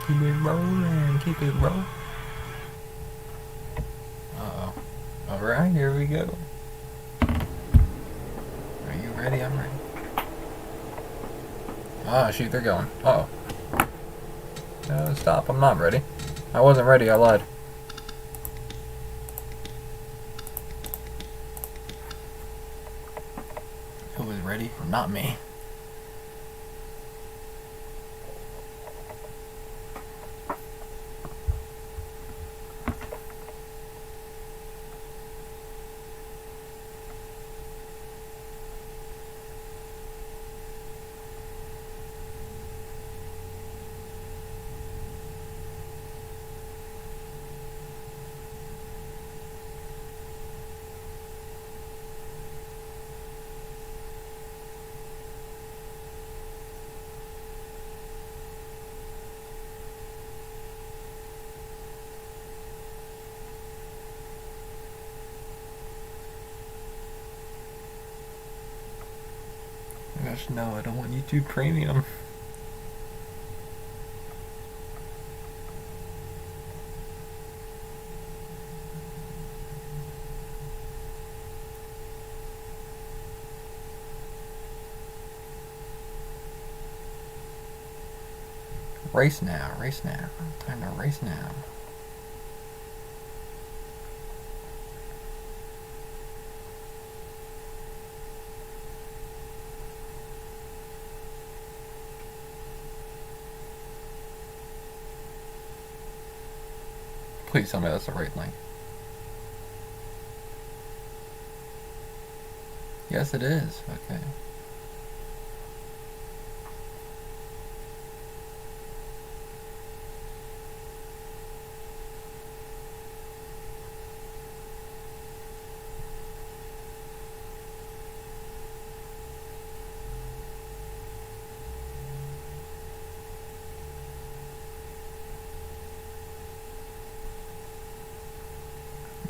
Keep it rolling. Keep it rolling. Uh-oh. Alright, here we go. Are you ready? I'm ready. Ah, shoot, they're going. Uh-oh. No, stop. I'm not ready. I wasn't ready. I lied. Who was ready? Not me. Gosh, no, I don't want YouTube Premium. Race now, race now. Time to race now. Please tell me that's the right link. Yes, it is. Okay.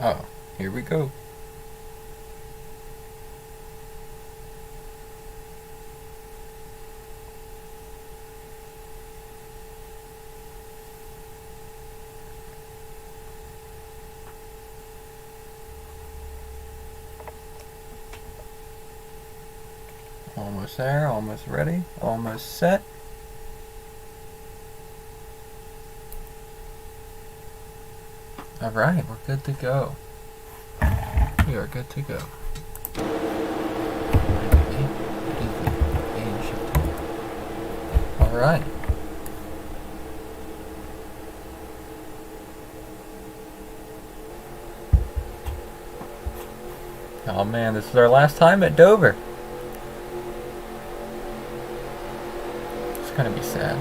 Oh, here we go. Almost there, almost ready, almost set. Alright, we're good to go. We are good to go. Alright. Oh man, this is our last time at Dover. It's gonna be sad.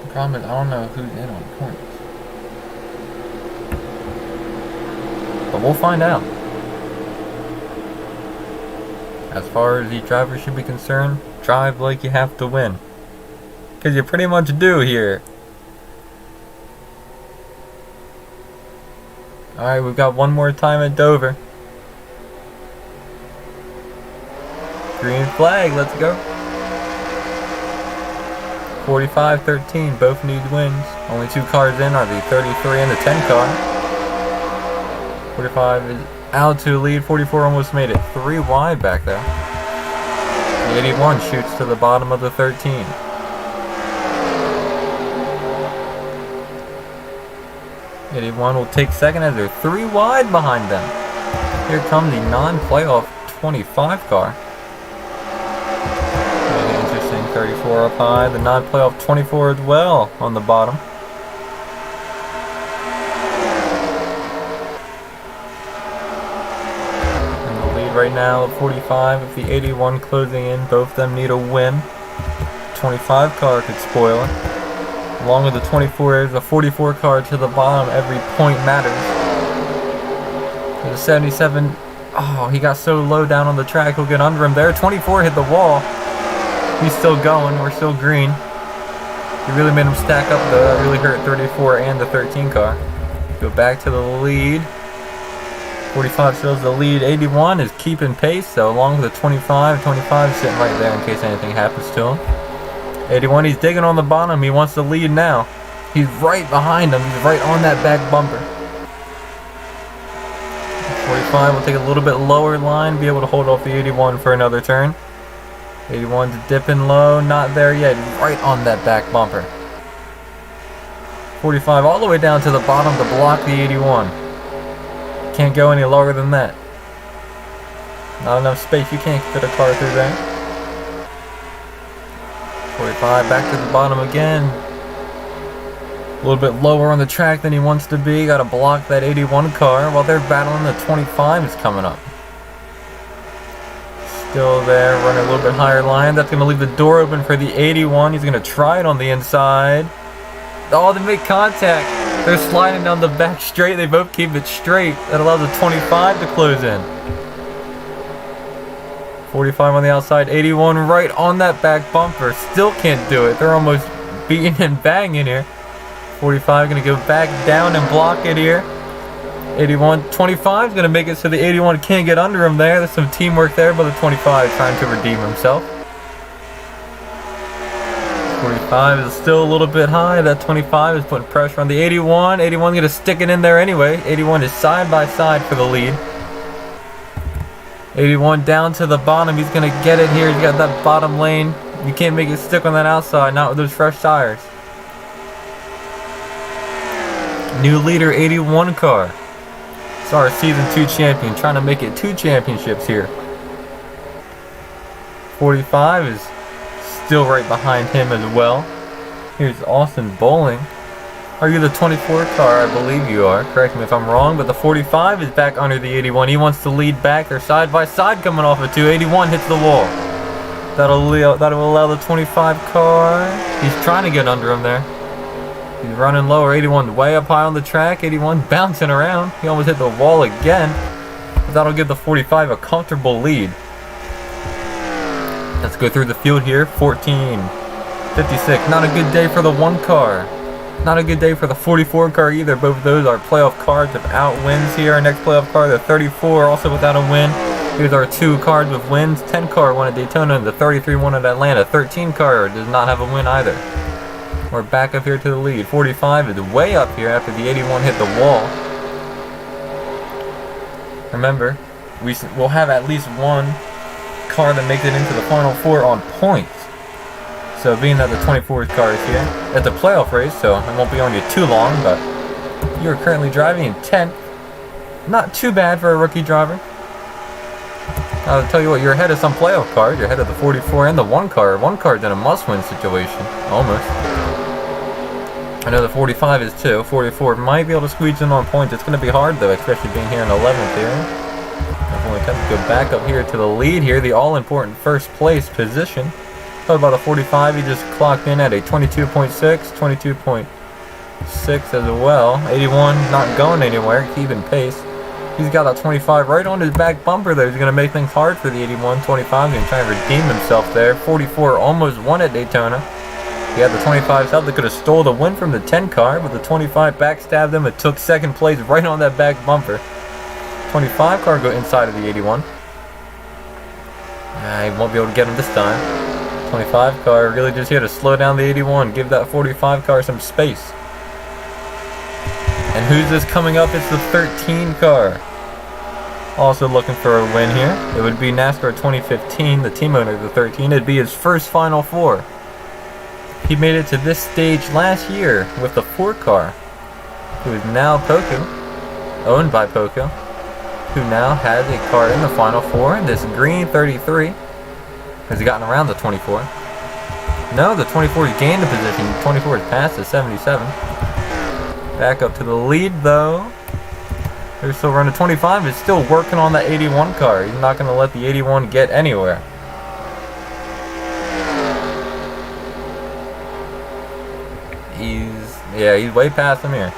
The problem is I don't know who's in on points. But we'll find out. As far as the driver should be concerned, drive like you have to win. Because you pretty much do here. Alright, we've got one more time at Dover. Green flag, let's go. 45-13, both need wins. Only two cars in are the 33 and the 10 car. 45 is out to lead, 44 almost made it. 3 wide back there. The 81 shoots to the bottom of the 13. 81 will take second as they're 3 wide behind them. Here come the non-playoff 25 car. Really interesting, 34 up high. The non-playoff 24 as well on the bottom. And the lead right now at 45 with the 81 closing in. Both of them need a win. 25 car could spoil it. Along with the 24, the 44 car to the bottom, every point matters. The 77, oh, he got so low down on the track, he'll get under him there. 24 hit the wall. He's still going, we're still green. He really made him stack up though, that really hurt 34 and the 13 car. Go back to the lead. 45 still has the lead. 81 is keeping pace, so along with the 25. 25 is sitting right there in case anything happens to him. 81, he's digging on the bottom. He wants the lead now. He's right behind him. He's right on that back bumper. 45 will take a little bit lower line, be able to hold off the 81 for another turn. 81's dipping low, not there yet. He's right on that back bumper. 45 all the way down to the bottom to block the 81. Can't go any lower than that. Not enough space. You can't fit a car through there. 45 back to the bottom again. A little bit lower on the track than he wants to be. Got to block that 81 car while they're battling. The 25 is coming up. Still there, running a little bit higher line. That's going to leave the door open for the 81. He's going to try it on the inside. Oh, they make contact. They're sliding down the back straight. They both keep it straight. That allows the 25 to close in. 45 on the outside. 81 right on that back bumper. Still can't do it. They're almost beating and banging here. 45 going to go back down and block it here. 81, 25 is going to make it so the 81 can't get under him there. There's some teamwork there by the 25 trying to redeem himself. 45 is still a little bit high. That 25 is putting pressure on the 81. 81 going to stick it in there anyway. 81 is side by side for the lead. 81 down to the bottom. He's going to get it here. He's got that bottom lane. You can't make it stick on that outside, not with those fresh tires. New leader, 81 car. It's our season 2 champion, trying to make it 2 championships here. 45 is still right behind him as well. Here's Austin Bowling. Are you the 24 car? I believe you are. Correct me if I'm wrong, but the 45 is back under the 81. He wants to lead back. They're side by side coming off of 2. 81 hits the wall. That'll allow the 25 car. He's trying to get under him there. He's running lower. 81 way up high on the track. 81 bouncing around. He almost hit the wall again. But that'll give the 45 a comfortable lead. Let's go through the field here. 14, 56. Not a good day for the 1 car. Not a good day for the 44 car either. Both of those are playoff cars without wins here. Our next playoff car, the 34, also without a win. Here's our 2 cars with wins. 10 car won at Daytona and the 33 won at Atlanta. 13 car does not have a win either. We're back up here to the lead. 45 is way up here after the 81 hit the wall. Remember, we'll have at least 1 car that makes it into the final 4 on points. So being that the 24 car is here, it's a playoff race, so it won't be on you too long, but you're currently driving in 10th. Not too bad for a rookie driver. I'll tell you what, you're ahead of some playoff cars. You're ahead of the 44 and the 1 car. 1 car's in a must-win situation, almost. I know the 45 is too. 44 might be able to squeeze in on points. It's going to be hard though, especially being here in 11th here. Definitely time to go back up here to the lead here, the all-important first place position. How about the 45? He just clocked in at a 22.6, 22.6 as well. 81 not going anywhere, keeping pace. He's got that 25 right on his back bumper though. He's going to make things hard for the 81. 25 going to try and redeem himself there. 44 almost won at Daytona. He had the 25's help that could have stole the win from the 10 car, but the 25 backstabbed him and took 2nd place right on that back bumper. 25 car go inside of the 81. He won't be able to get him this time. 25 car really just here to slow down the 81, give that 45 car some space. And who's this coming up? It's the 13 car. Also looking for a win here. It would be NASCAR 2015, the team owner of the 13. It'd be his first Final 4. He made it to this stage last year with the 4 car, who is now Poco, owned by Poco, who now has a car in the Final 4, this green 33. Has he gotten around the 24? No, the 24 has gained a position. 24 has passed the 77. Back up to the lead though. They're still running. 25 is still working on that 81 car. He's not going to let the 81 get anywhere. He's way past him here.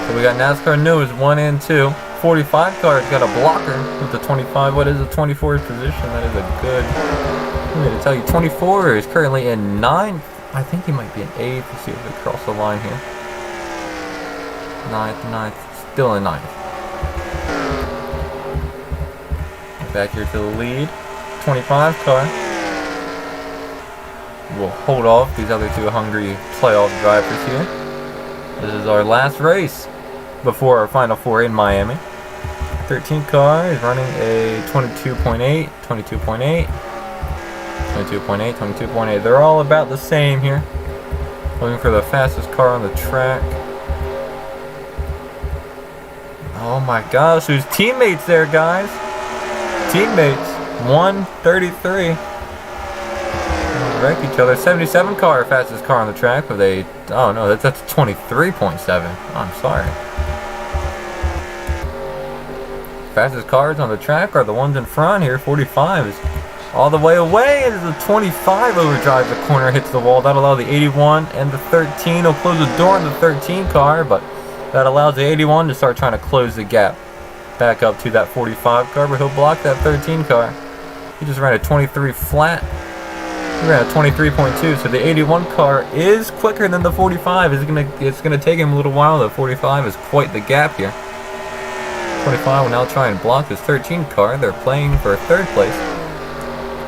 So we got NASCAR News 1 and 2. 45 car's got a blocker with the 25. What is the 24's position? That is a good. I'm going to tell you, 24 is currently in 9th. I think he might be in 8th. Let's see if they cross the line here. 9th, still in 9th. Back here to the lead. 25 car. We'll hold off these other two hungry playoff drivers here. This is our last race before our Final Four in Miami. 13 car is running a 22.8, 22.8, 22.8, 22.8. They're all about the same here. Looking for the fastest car on the track. Oh my gosh, there's teammates there, guys. Teammates. 133. Wreck each other. 77 car, fastest car on the track, but they. Oh no, that's 23.7. I'm sorry. Fastest cars on the track are the ones in front here. 45 is all the way away as the 25 overdrives the corner, hits the wall. That allows the 81 and the 13 will close the door on the 13 car, but that allows the 81 to start trying to close the gap back up to that 45 car, but he'll block that 13 car. He just ran a 23 flat. He ran a 23.2, so the 81 car is quicker than the 45. It's gonna take him a little while. The 45 is quite the gap here. 25 will now try and block this 13 car. They're playing for third place.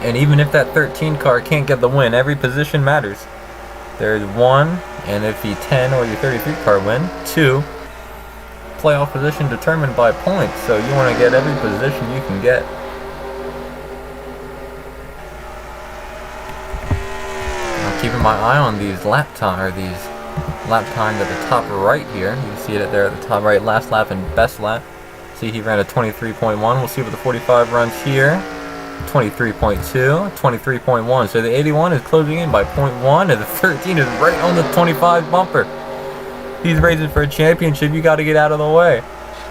And even if that 13 car can't get the win, every position matters. There's 1, and if the 10 or the 33 car win, 2, playoff position determined by points. So you want to get every position you can get. I'm keeping my eye on these lap times at the top right here. You can see it there at the top right, last lap and best lap. See, he ran a 23.1. We'll see what the 45 runs here. 23.2, 23.1. So the 81 is closing in by 0.1, and the 13 is right on the 25 bumper. He's racing for a championship. You got to get out of the way.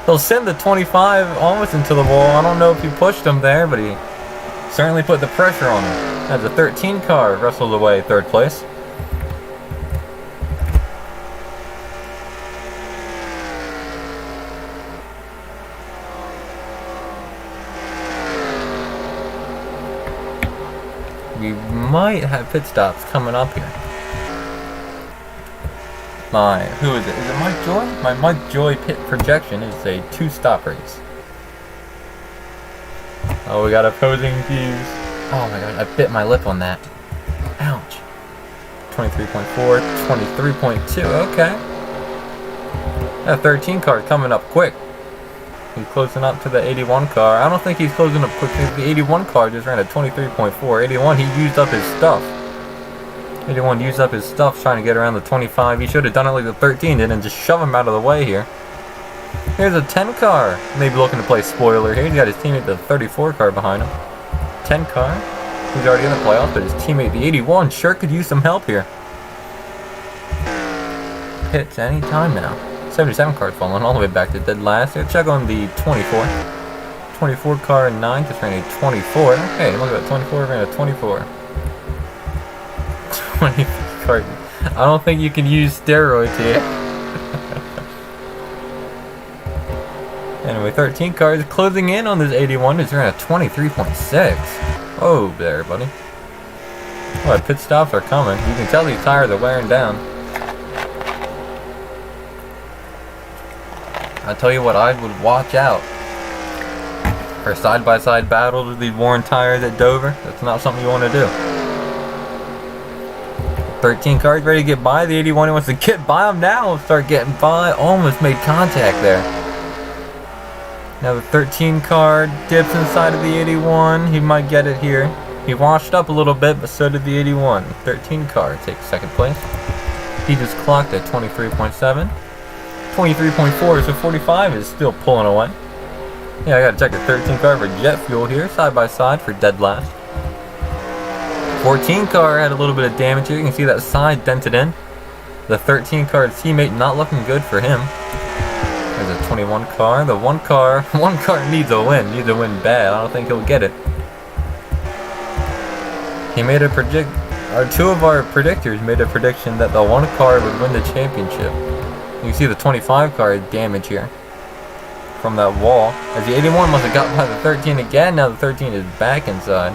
He'll send the 25 almost into the wall. I don't know if he pushed him there, but he certainly put the pressure on him. As the 13 car wrestles away third place. We might have pit stops coming up here. Who is it? Is it Mike Joy? My Mike Joy pit projection is a 2-stop race. Oh, we got opposing views. Oh my god, I bit my lip on that. Ouch. 23.4, 23.2, okay. That 13 car coming up quick. He's closing up to the 81 car. I don't think he's closing up quick. The 81 car just ran a 23.4. 81, he used up his stuff. 81 used up his stuff trying to get around the 25. He should have done it like the 13 did and just shove him out of the way here. Here's a 10 car. Maybe looking to play spoiler here. He's got his teammate, the 34 car, behind him. 10 car. He's already in the playoffs, but his teammate, the 81, sure could use some help here. Hits any time now. 77 car falling all the way back to dead last. Here, check on the 24. 24 car and 9 just ran a 24. Okay, look at that. 24 ran a 24. 20 car. I don't think you can use steroids here. Anyway, 13 cars closing in on this 81. It's ran a 23.6. Oh, there, buddy. Well, pit stops are coming. You can tell these tires are wearing down. I tell you what, I would watch out for side-by-side battles with these worn tires at Dover. That's not something you want to do. 13 cars ready to get by. The 81 wants to get by him now. Start getting by. Almost made contact there. Now the 13 car dips inside of the 81. He might get it here. He washed up a little bit, but so did the 81. 13 car takes second place. He just clocked at 23.7. 23.4, so 45 is still pulling away. Yeah, I gotta check the 13 car for jet fuel here, side by side for dead last. 14 car had a little bit of damage here. You can see that side dented in. The 13 car teammate not looking good for him. There's a 21 car. The one car needs a win bad. I don't think he'll get it. He made a two of our predictors made a prediction that the one car would win the championship. You can see the 25 car damage here from that wall. As the 81 must have got by the 13 again. Now the 13 is back inside.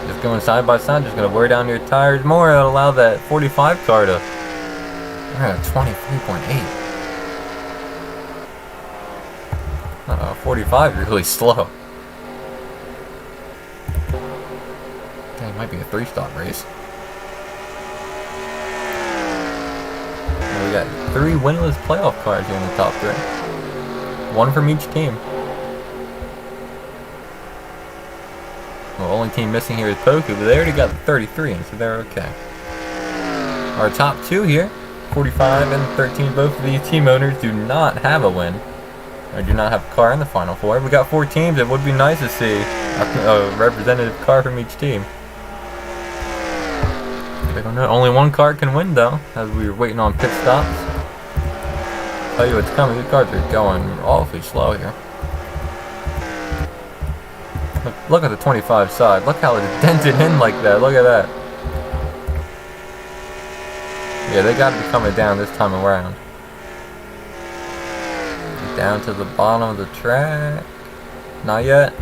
Just going side by side, just going to wear down your tires more. That'll allow that 45 car to run a 23.8. 45 is really slow. Dang, it might be a 3-stop race. And we got 3 winless playoff cars here in the top 3. 1 from each team. Well, only team missing here is Poku, but they already got the 33 in, so they're okay. Our top 2 here, 45 and 13, both of these team owners do not have a win. Or do not have a car in the Final Four. We got 4 teams. It would be nice to see a representative car from each team. I don't know. Only 1 car can win, though, as we were waiting on pit stops. Tell you what's coming. These cars are going awfully slow here. Look at the 25 side. Look how it's dented in like that. Look at that. Yeah, they got to be coming down this time around. Down to the bottom of the track. Not yet.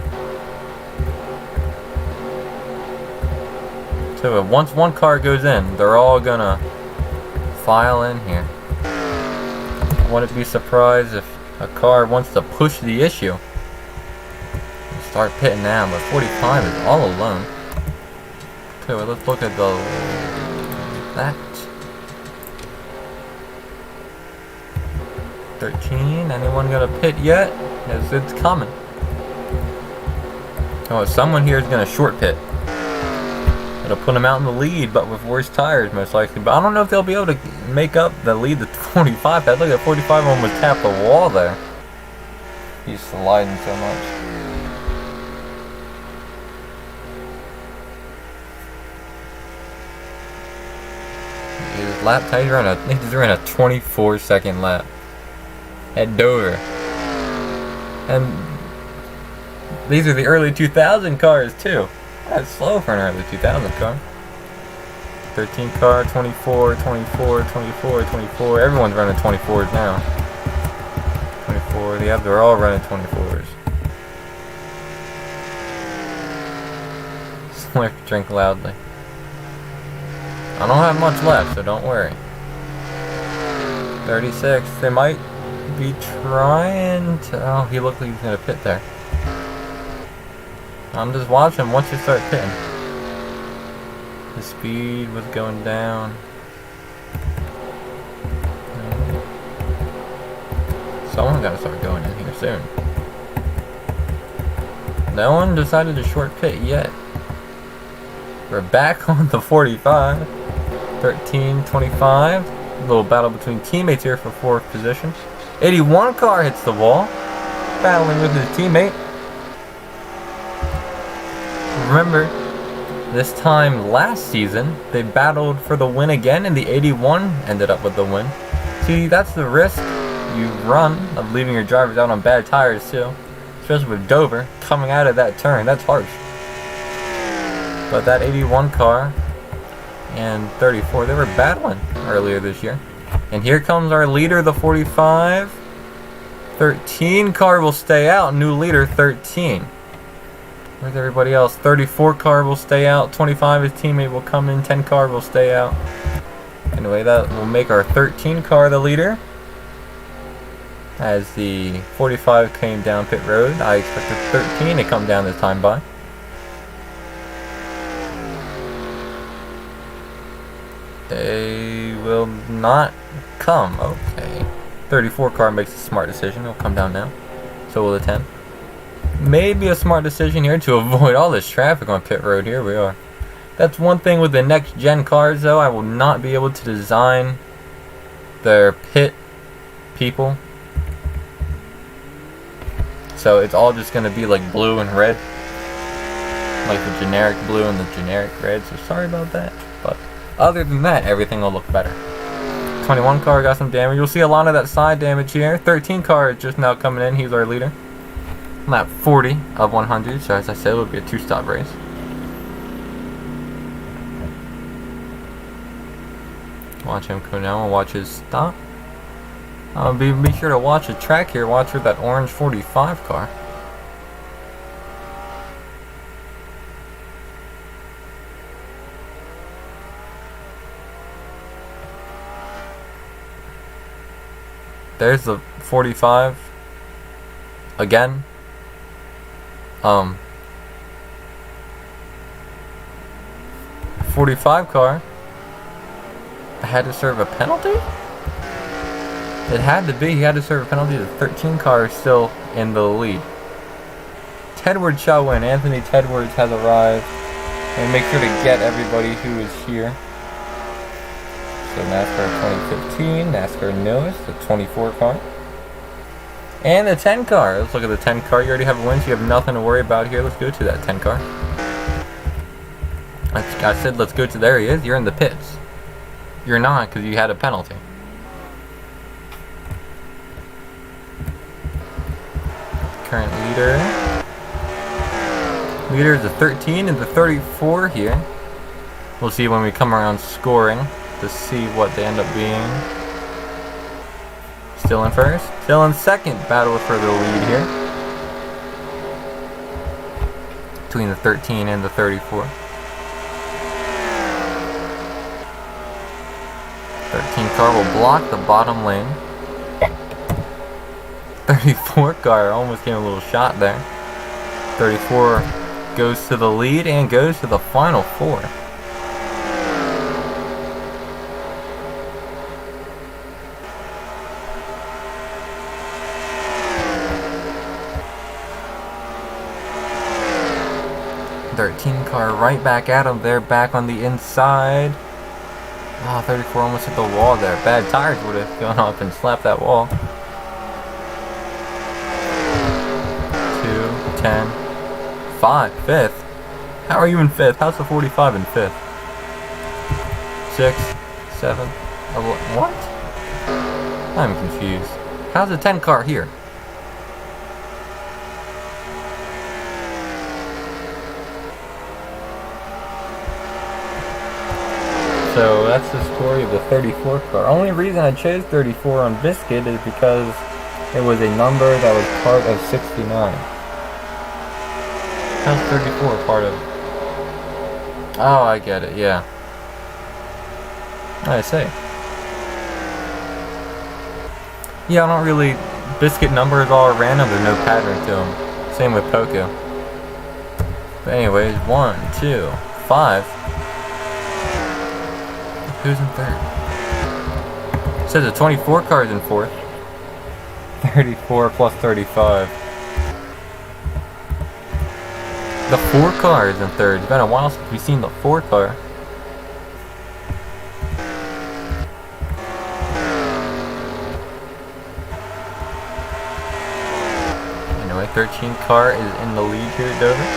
So once 1 car goes in, they're all gonna file in here. I wouldn't be surprised if a car wants to push the issue. Start pitting now, but 45 is all alone. Okay, well, let's look at that. 13, anyone gonna pit yet? Yes, it's coming. Oh, someone here is gonna short pit. It'll put them out in the lead, but with worse tires, most likely. But I don't know if they'll be able to make up the lead that 45 had. Look at 45 almost tapped the wall there. He's sliding so much. His lap time, he's running a 24-second lap at Dover. And these are the early 2000 cars too. That's slow for an early 2000 car. 13 car, 24, 24, 24, 24. Everyone's running 24s now. 24, yeah, they're all running 24s. Someone drink loudly. I don't have much left, so don't worry. 36, they might be trying to... Oh, he looked like he was going to pit there. I'm just watching once you start pitting. The speed was going down. Someone's got to start going in here soon. No one decided to short pit yet. We're back on the 45. 13, 25. A little battle between teammates here for 4th position. 81 car hits the wall. Battling with his teammate. Remember, this time last season, they battled for the win again, and the 81 ended up with the win. See, that's the risk you run of leaving your drivers out on bad tires too. Especially with Dover coming out of that turn. That's harsh. But that 81 car and 34, they were battling earlier this year. And here comes our leader, the 45. 13 car will stay out. New leader, 13. Where's everybody else? 34 car will stay out. 25, his teammate will come in. 10 car will stay out. Anyway, that will make our 13 car the leader. As the 45 came down pit road, I expected 13 to come down this time by. They will not come. Okay. 34 car makes a smart decision. It'll come down now. So will the 10. Maybe a smart decision here to avoid all this traffic on pit road. Here we are. That's one thing with the next gen cars though. I will not be able to design their pit people. So it's all just going to be like blue and red. Like the generic blue and the generic red. So sorry about that. But other than that, everything will look better. 21 car got some damage. You'll see a lot of that side damage here. 13 car is just now coming in. He's our leader. Lap 40 of 100, so as I said, it will be a 2-stop race. Watch him come down, we'll watch his stop. Be sure to watch the track here, watch for that orange 45 car. There's the 45 again. 45 car had to serve a penalty? It had to be. He had to serve a penalty. The 13 car is still in the lead. Tedwards shall win. Anthony Tedwards has arrived. And make sure to get everybody who is here. So NASCAR 2015, NASCAR Newest, the 24 car. And the 10 car. Let's look at the 10 car. You already have a win, so you have nothing to worry about here. Let's go to that 10 car. I said let's go to, there he is. You're in the pits. You're not, because you had a penalty. Current leader. Leader is the 13 and the 34 here. We'll see when we come around scoring to see what they end up being. Still in first. Still in second. Battle for the lead here. Between the 13 and the 34. 13 car will block the bottom lane. 34 car almost gave a little shot there. 34 goes to the lead and goes to the final four. Car right back at him. They're back on the inside. Ah, 34 almost hit the wall there. Bad tires would have gone up and slapped that wall. 2, 10, 5, 5th. How are you in 5th? How's the 45 in 5th? 6, 7, 11. What? I'm confused. How's the 10 car here? So that's the story of the 34 car. Only reason I chose 34 on Biscuit is because it was a number that was part of 69. How's 34 part of? Oh, I get it, yeah. I see. Yeah, I don't really... Biscuit numbers all random, there's no pattern to them. Same with Poco. But anyways, 1, 2, 5... Who's in third? It says the 24 car is in fourth. 34 plus 35. The 4 car is in third. It's been a while since we've seen the 4 car. Anyway, 13 car is in the lead here at Dover.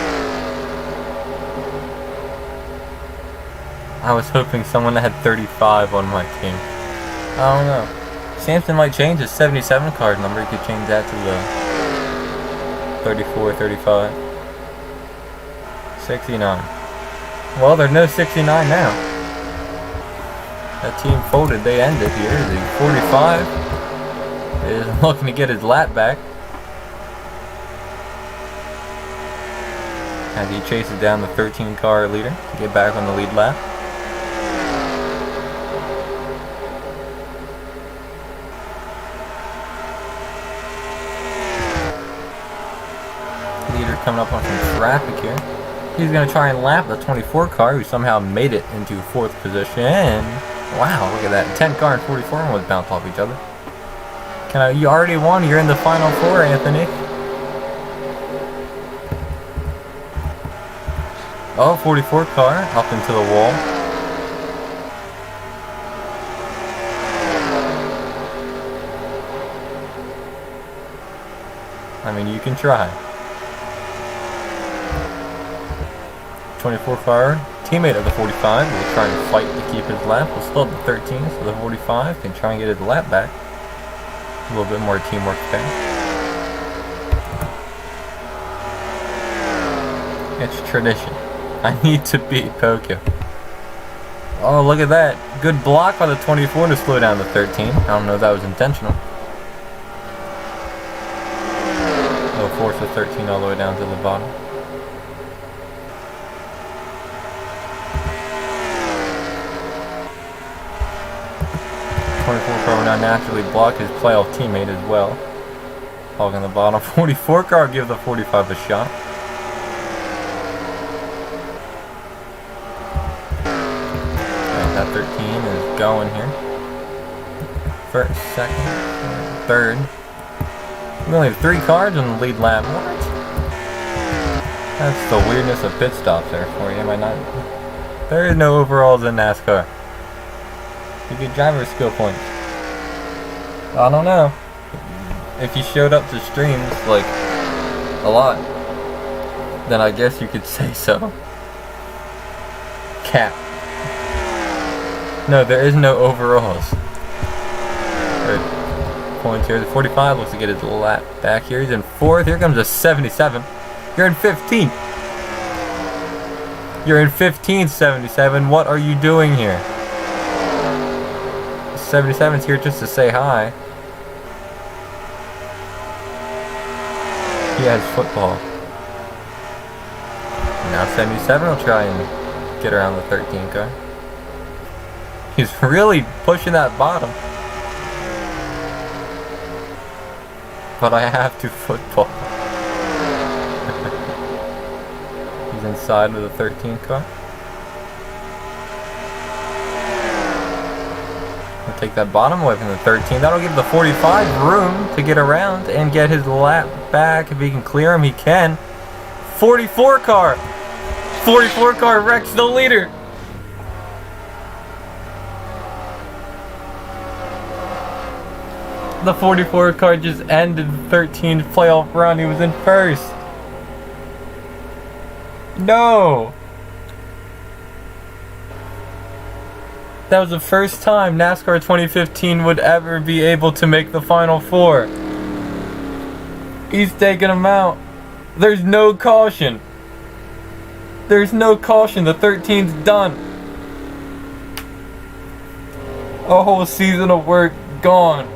I was hoping someone that had 35 on my team. I don't know. Samson might change his 77 card number. He could change that to the 34, 35. 69. Well, there's no 69 now. That team folded. They ended here. The 45 is looking to get his lap back. As he chases down the 13 car leader to get back on the lead lap. Coming up on some traffic here. He's going to try and lap the 24 car who somehow made it into 4th position. Wow, look at that. 10 car and 44 almost bounced off each other. You already won. You're in the final 4, Anthony. Oh, 44 car up into the wall. I mean, you can try. 24 car, teammate of the 45, will try and fight to keep his lap. We'll still have the 13, so the 45 can try and get his lap back. A little bit more teamwork there. It's tradition. I need to beat Poco. Oh, look at that. Good block by the 24 to slow down the 13. I don't know if that was intentional. It'll force the 13 all the way down to the bottom. Car will now naturally block his playoff teammate as well. Hogging the bottom. 44 car will give the 45 a shot. going here. First, second, third. We only have 3 cars on the lead lap. What? That's the weirdness of pit stops there for you, am I not? There is no overalls in NASCAR. You get driver skill points. I don't know. If you showed up to streams, like, a lot, then I guess you could say so. Cap. No, there is no overalls. Points here. The 45 looks to get his lap back here. He's in 4th. Here comes a 77. You're in 15th. You're in 15th, 77. What are you doing here? 77's here just to say hi. He has football. Now 77 will try and get around the 13 car. He's really pushing that bottom. But I have to football. He's inside of the 13 car. We'll take that bottom away from the 13. That'll give the 45 room to get around and get his lap back. If he can clear him, he can. 44 car! 44 car wrecks the leader! The 44 car just ended the 13th playoff run. He was in 1st. No! That was the first time NASCAR 2015 would ever be able to make the Final Four. He's taking him out. There's no caution. There's no caution. The 13's done. A whole season of work gone.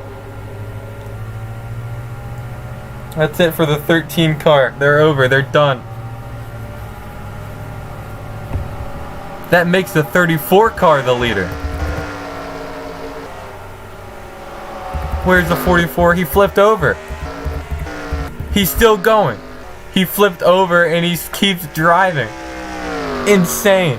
That's it for the 13 car. They're over. They're done. That makes the 34 car the leader. Where's the 44? He flipped over. He's still going. He flipped over and he keeps driving. Insane.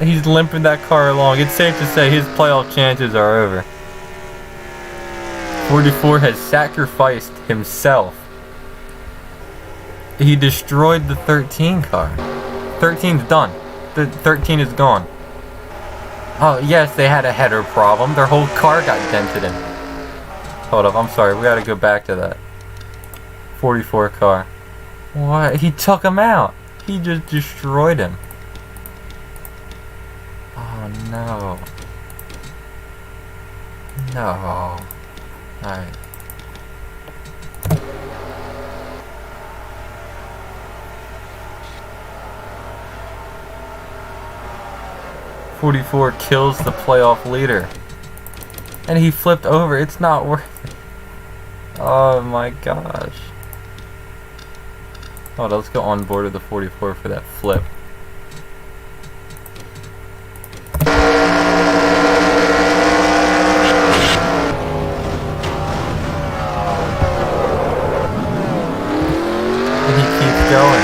He's limping that car along. It's safe to say his playoff chances are over. 44 has sacrificed himself. He destroyed the 13 car. 13's done. The 13 is gone. Oh, yes, they had a header problem. Their whole car got dented in. Hold up, I'm sorry. We gotta go back to that. 44 car. What? He took him out. He just destroyed him. Oh, no. No. Alright. .44 kills the playoff leader. And he flipped over. It's not worth it. Oh my gosh. Oh, let's go on board with the 44 for that flip. And he keeps going.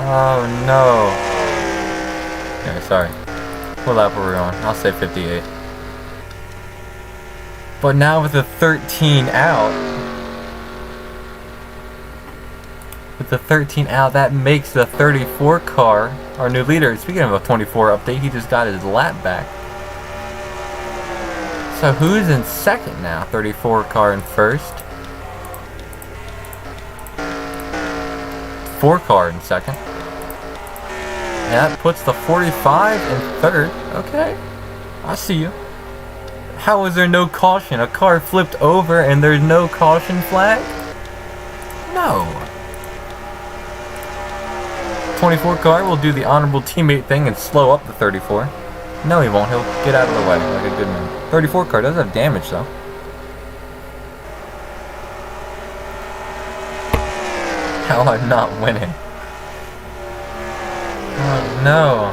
Oh no. Okay, sorry. What lap were we on? I'll say 58. But now with the 13 out, that makes the 34 car our new leader. Speaking of a 24 update, he just got his lap back. So who's in second now? 34 car in first. 4 car in second. And that puts the 45 in third. Okay, I see you. How is there no caution? A car flipped over and there's no caution flag? No. 24 car will do the honorable teammate thing and slow up the 34. No, he won't. He'll get out of the way like a good man. 34 car does have damage though. How I'm not winning. Oh no.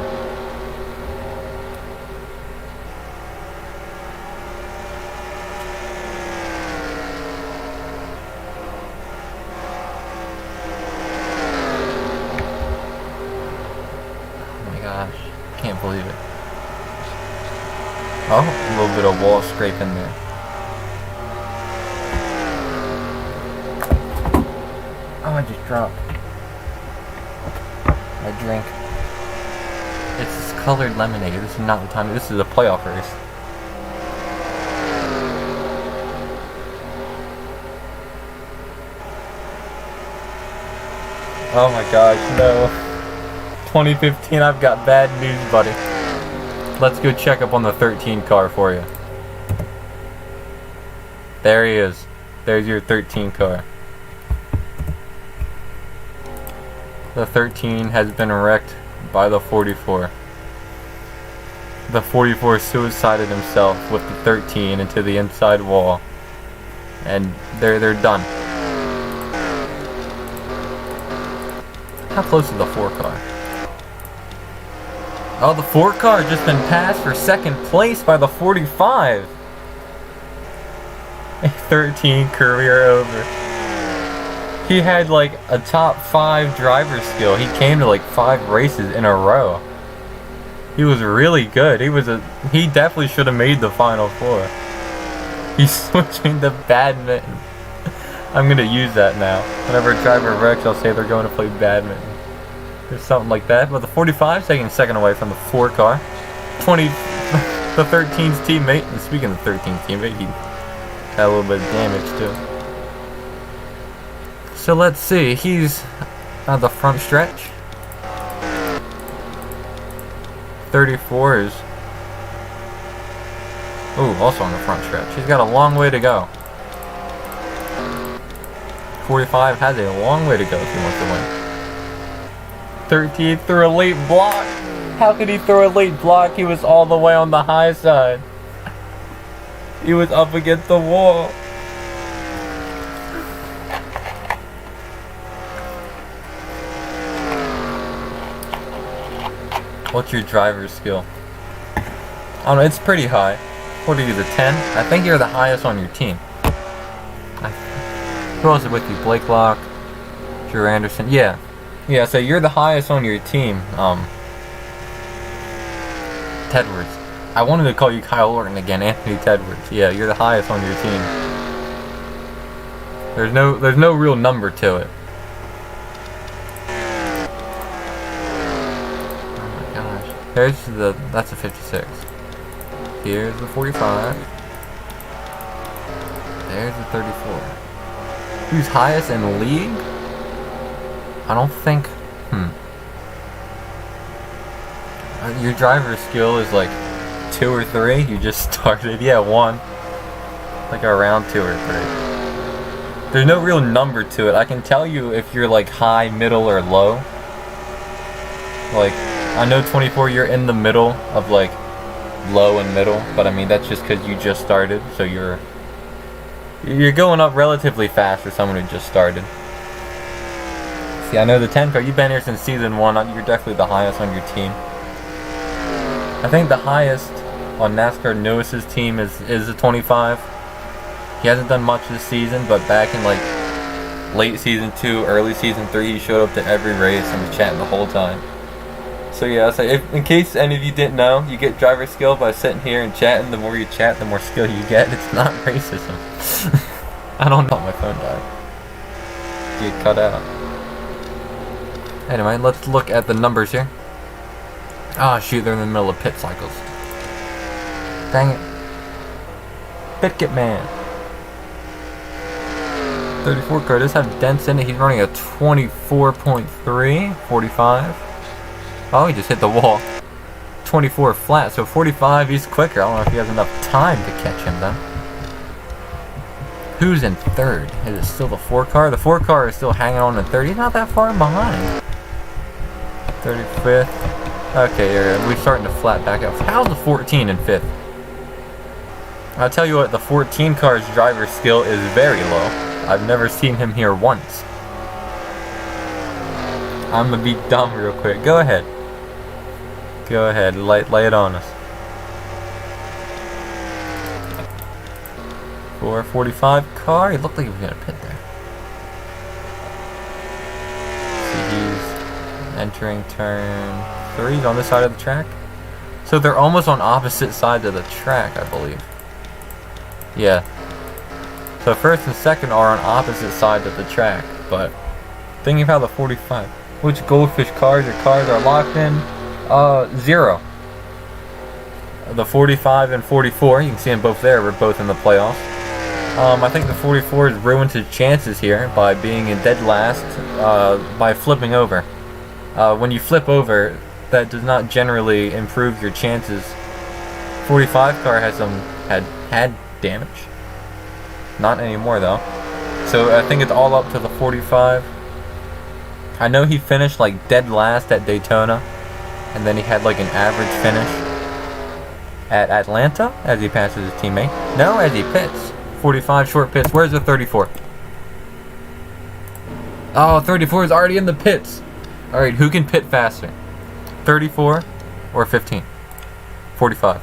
can't believe it. Oh, a little bit of wall scraping there. Oh, I just dropped my drink. It's colored lemonade. This is not the time. This is a playoff race. Oh my gosh, no. 2015, I've got bad news, buddy. Let's go check up on the 13 car for you. There he is. There's your 13 car. The 13 has been wrecked by the 44. The 44 suicided himself with the 13 into the inside wall. And they're done. How close is the 4 car? Oh, the 4 car just been passed for second place by the 45. A 13 career over. He had like a top 5 driver skill. He came to like 5 races in a row. He was really good. He definitely should have made the final 4. He's switching to badminton. I'm gonna use that now. Whenever a driver wrecks, I'll say they're going to play badminton. There's something like that. But the 45 taking second away from the 4 car. The 13's teammate. And speaking of the 13's teammate, he had a little bit of damage too. So let's see. He's on the front stretch. 34 is. Ooh, also on the front stretch. He's got a long way to go. 45 has a long way to go if he wants to win. 13 threw a late block. How could he throw a late block? He was all the way on the high side. He was up against the wall. What's your driver's skill? I don't know, it's pretty high. What are you, the 10? I think you're the highest on your team. Who else is with you? Blake Locke, Drew Anderson. Yeah, so you're the highest on your team. Tedwards. I wanted to call you Kyle Orton again, Anthony Tedwards. Yeah, you're the highest on your team. There's no real number to it. Oh my gosh. That's a 56. Here's the 45. There's the 34. Who's highest in the league? I don't think. Your driver's skill is like 2 or 3. You just started. Yeah, 1. Like around 2 or 3. There's no real number to it. I can tell you if you're like high, middle, or low. Like, I know 24, you're in the middle of like low and middle, but I mean that's just because you just started, so you're going up relatively fast for someone who just started. See, I know the 10 car, you've been here since season 1, you're definitely the highest on your team. I think the highest on NASCAR Noah's team is a 25. He hasn't done much this season, but back in like late season 2, early season 3, he showed up to every race and was chatting the whole time. So yeah, so in case any of you didn't know, you get driver skill by sitting here and chatting. The more you chat, the more skill you get. It's not racism. I don't know. My phone died. Get cut out. Anyway, let's look at the numbers here. Ah, shoot, they're in the middle of pit cycles. Dang it. Pitket man. 34 car does have dents in it. He's running a 24.3, 45. Oh, he just hit the wall. 24 flat, so 45, he's quicker. I don't know if he has enough time to catch him, though. Who's in 3rd? Is it still the 4 car? The 4 car is still hanging on in 3rd. He's not that far behind. 35th. Okay, we're starting to flat back up. How's the 14 in 5th? I'll tell you what, the 14 car's driver skill is very low. I've never seen him here once. I'm gonna be dumb real quick. Go ahead. Go ahead, lay it on us. 445 car. He looked like he was gonna pit there. See, he's entering turn 3. He's on this side of the track. So they're almost on opposite sides of the track, I believe. Yeah. So first and second are on opposite sides of the track, but thinking about the 45. Which Goldfish cars are locked in? 0. The 45 and 44, you can see them both there, we're both in the playoffs. I think the 44 has ruined his chances here by being in dead last, by flipping over. When you flip over, that does not generally improve your chances. 45 car has had damage. Not anymore though. So I think it's all up to the 45. I know he finished like dead last at Daytona, and then he had like an average finish at Atlanta as he passes his teammate. No, as he pits. 45 short pits. Where's the 34? Oh, 34 is already in the pits. Alright, who can pit faster? 34 or 15? 45.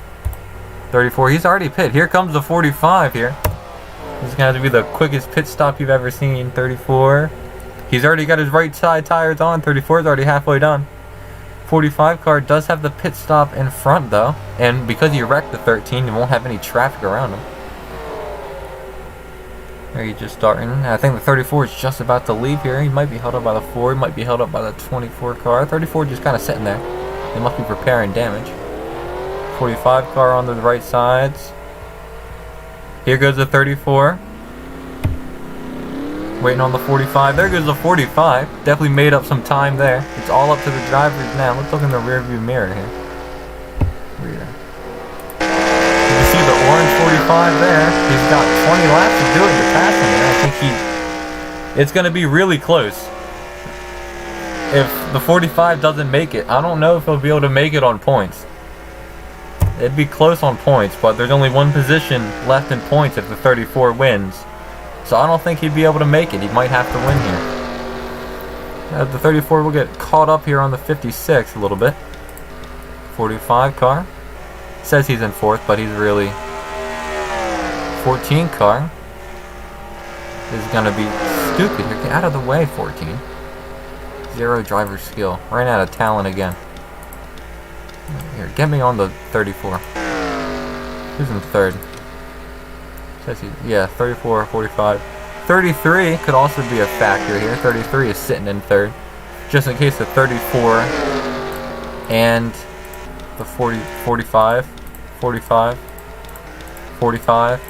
34, he's already pit. Here comes the 45 here. This is going to have to be the quickest pit stop you've ever seen. 34. He's already got his right side tires on. 34 is already halfway done. 45 car does have the pit stop in front though. And because he wrecked the 13, he won't have any traffic around him. There he's just starting. I think the 34 is just about to leave here. He might be held up by the 4. He might be held up by the 24 car. 34 just kind of sitting there. They must be preparing damage. 45 car on the right sides. Here goes the 34. Waiting on the 45. There goes the 45. Definitely made up some time there. It's all up to the drivers now. Let's look in the rear view mirror here. Rear. You can see the orange 45 there. He's got 20 laps to do it to pass him there. I think it's going to be really close. If the 45 doesn't make it, I don't know if he'll be able to make it on points. It'd be close on points, but there's only one position left in points if the 34 wins. So I don't think he'd be able to make it. He might have to win here. The 34 will get caught up here on the 56 a little bit. 45 car. Says he's in 4th, but he's really... 14 car is going to be stupid here. Get out of the way, 14. 0 driver skill. Ran out of talent again. Here, get me on the 34. Who's in 3rd? Says he, yeah, 34, 45. 33 could also be a factor here. 33 is sitting in 3rd. Just in case the 34 and the 40, 45, 45, 45.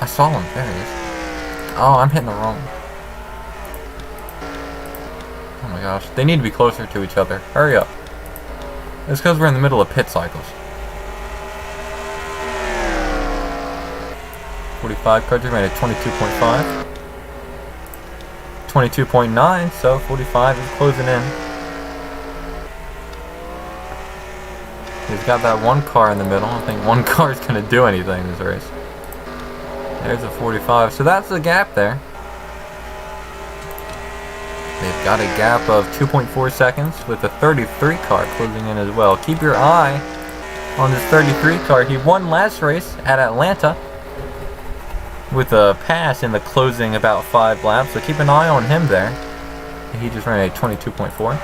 I saw him. There he is. Oh, I'm hitting the wrong. Oh my gosh. They need to be closer to each other. Hurry up. It's because we're in the middle of pit cycles. 45 cards are rated 22.5. 22.9, so 45 is closing in. He's got that one car in the middle. I don't think one car is going to do anything in this race. There's a 45. So that's the gap there. They've got a gap of 2.4 seconds with the 33 car closing in as well. Keep your eye on this 33 car. He won last race at Atlanta with a pass in the closing about 5 laps. So keep an eye on him there. He just ran a 22.4.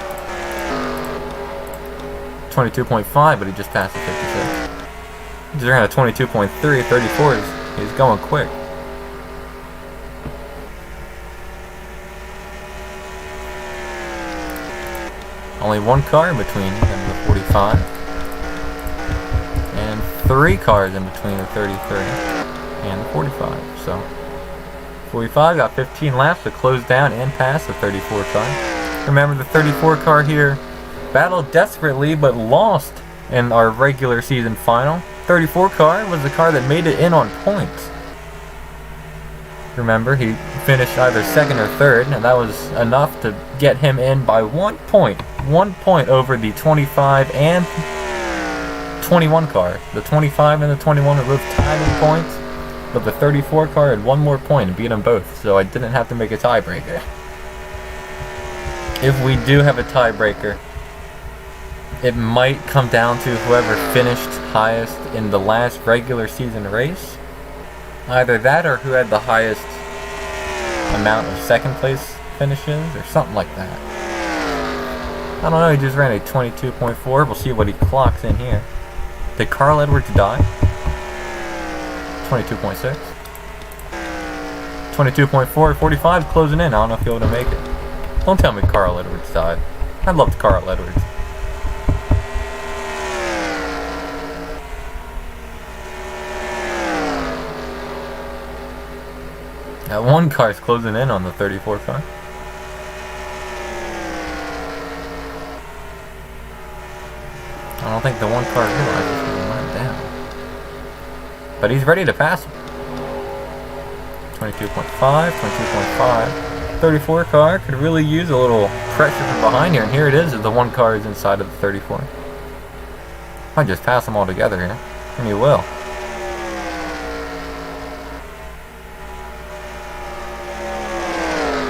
22.5, but he just passed the 56. He just ran a 22.3. 34 he's going quick. Only one car in between him and the 45. And 3 cars in between the 33 and the 45. So 45 got 15 laps to close down and pass the 34 car. Remember, the 34 car here battled desperately but lost in our regular season final. 34 car was the car that made it in on points. Remember, he finished either 2nd or 3rd, and that was enough to get him in by 1 point. 1 point over the 25 and 21 car. The 25 and the 21 were both tied in points, but the 34 car had 1 more point and beat them both, so I didn't have to make a tiebreaker. If we do have a tiebreaker, it might come down to whoever finished highest in the last regular season race. Either that or who had the highest amount of 2nd place finishes or something like that. I don't know, he just ran a 22.4. We'll see what he clocks in here. Did Carl Edwards die? 22.6. 22.4, 45 closing in. I don't know if he'll be able to make it. Don't tell me Carl Edwards died. I loved Carl Edwards. That one car's closing in on the 34 car. I don't think the one car realizes he went down. But he's ready to pass him. 22.5, 22.5. 34 car could really use a little pressure from behind here. And here it is, the one car is inside of the 34. Might just pass them all together here. And he will.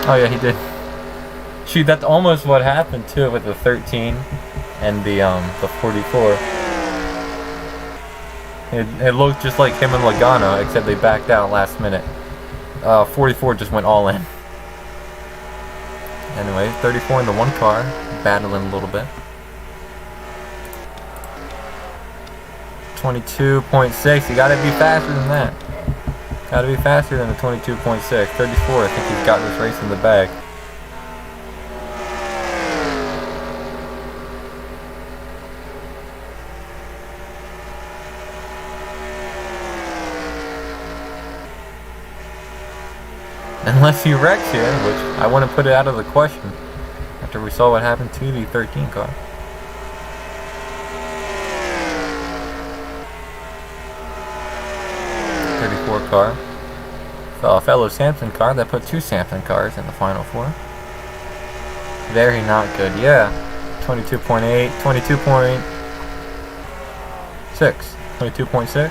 Oh yeah, he did. Shoot, that's almost what happened too with the 13 and the 44. It looked just like him and Logano, except they backed out last minute. 44 just went all in. Anyway, 34 in the one car, battling a little bit. 22.6, you gotta be faster than that. Gotta be faster than the 22.6. 34, I think he's got this race in the bag. Unless he wrecks here, which I wouldn't put it out of the question after we saw what happened to the 13 car. Car. A fellow Samson car that put two Samson cars in the final four. Very not good. Yeah. 22.8, 22.6, 22.6,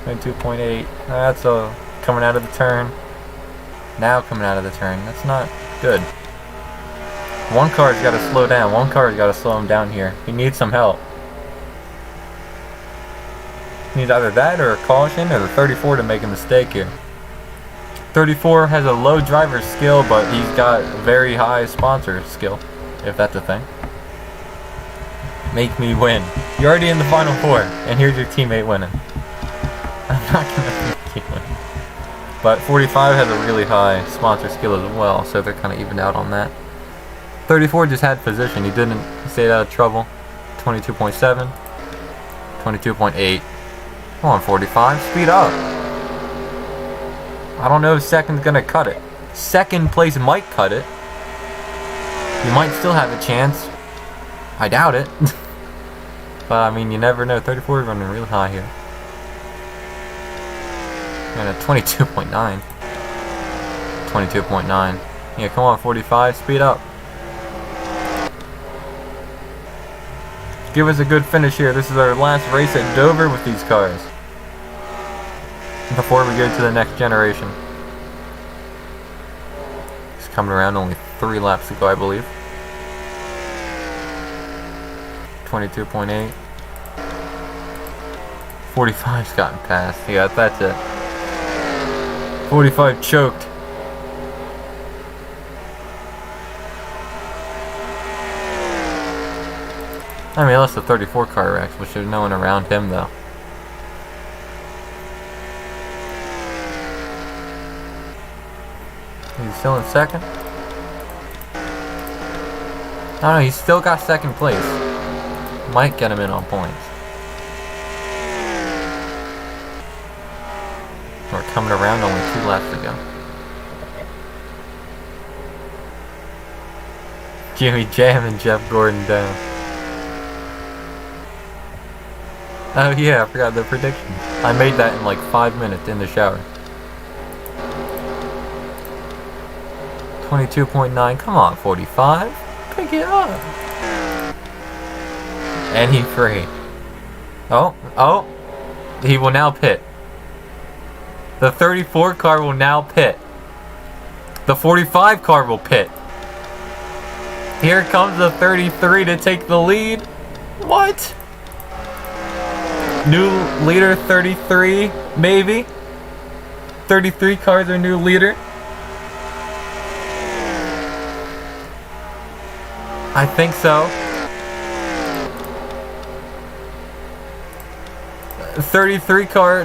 22.8. That's coming out of the turn. Now coming out of the turn. That's not good. One car's got to slow down. One car's got to slow him down here. He needs some help. Needs either that or a caution or the 34 to make a mistake here. 34 has a low driver skill, but he's got very high sponsor skill, if that's a thing. Make me win. You're already in the final four, and here's your teammate winning. I'm not gonna make you win. But 45 has a really high sponsor skill as well, so they're kind of evened out on that. 34 just had position. He stayed out of trouble. 22.7, 22.8. Come on, 45, speed up. I don't know if second's gonna cut it. Second place might cut it. You might still have a chance. I doubt it. But I mean, you never know. 34 is running really high here. And a 22.9. 22.9. Yeah, come on, 45, speed up. Give us a good finish here. This is our last race at Dover with these cars before we go to the next generation. It's coming around, only 3 laps to go, I believe. 22.8. 45's gotten past. Yeah, that's it. 45 choked. I mean, unless the 34 car wrecks, which there's no one around him, though. He's still in second? I don't know, he's still got second place. Might get him in on points. We're coming around, only 2 laps to go. Jimmy jamming Jeff Gordon down. Oh yeah, I forgot the prediction. I made that in like 5 minutes in the shower. 22.9, come on, 45. Pick it up. And he free. Oh, he will now pit. The 34 car will now pit. The 45 car will pit. Here comes the 33 to take the lead. What? New leader 33, maybe? 33 cars are new leader. I think so. 33 car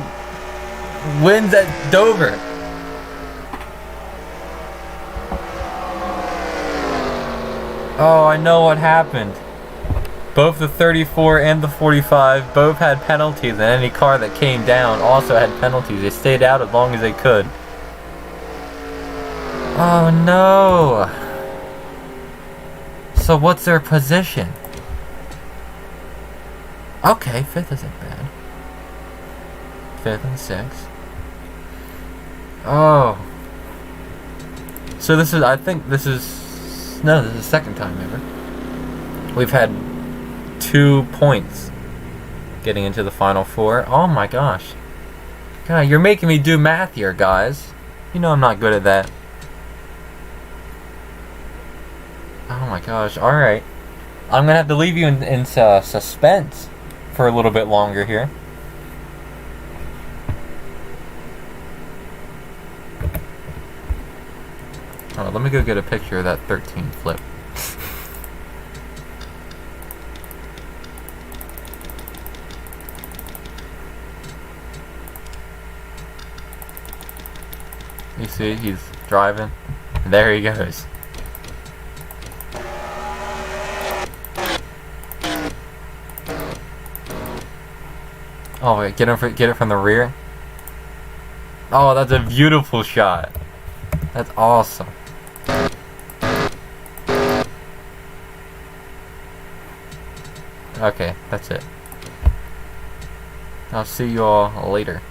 wins at Dover. Oh, I know what happened. Both the 34 and the 45 both had penalties, and any car that came down also had penalties. They stayed out as long as they could. Oh no! So what's their position? Okay, 5th isn't bad. 5th and 6th. Oh. So this is, I think this is, no, this is the second time ever we've had 2 points getting into the Final Four. Oh my gosh. God, you're making me do math here, guys. You know I'm not good at that. Oh my gosh, alright. I'm gonna have to leave you in suspense for a little bit longer here. Oh, let me go get a picture of that 13 flip. You see, he's driving. There he goes. Oh wait, get it from the rear. Oh, that's a beautiful shot. That's awesome. Okay, that's it. I'll see you all later.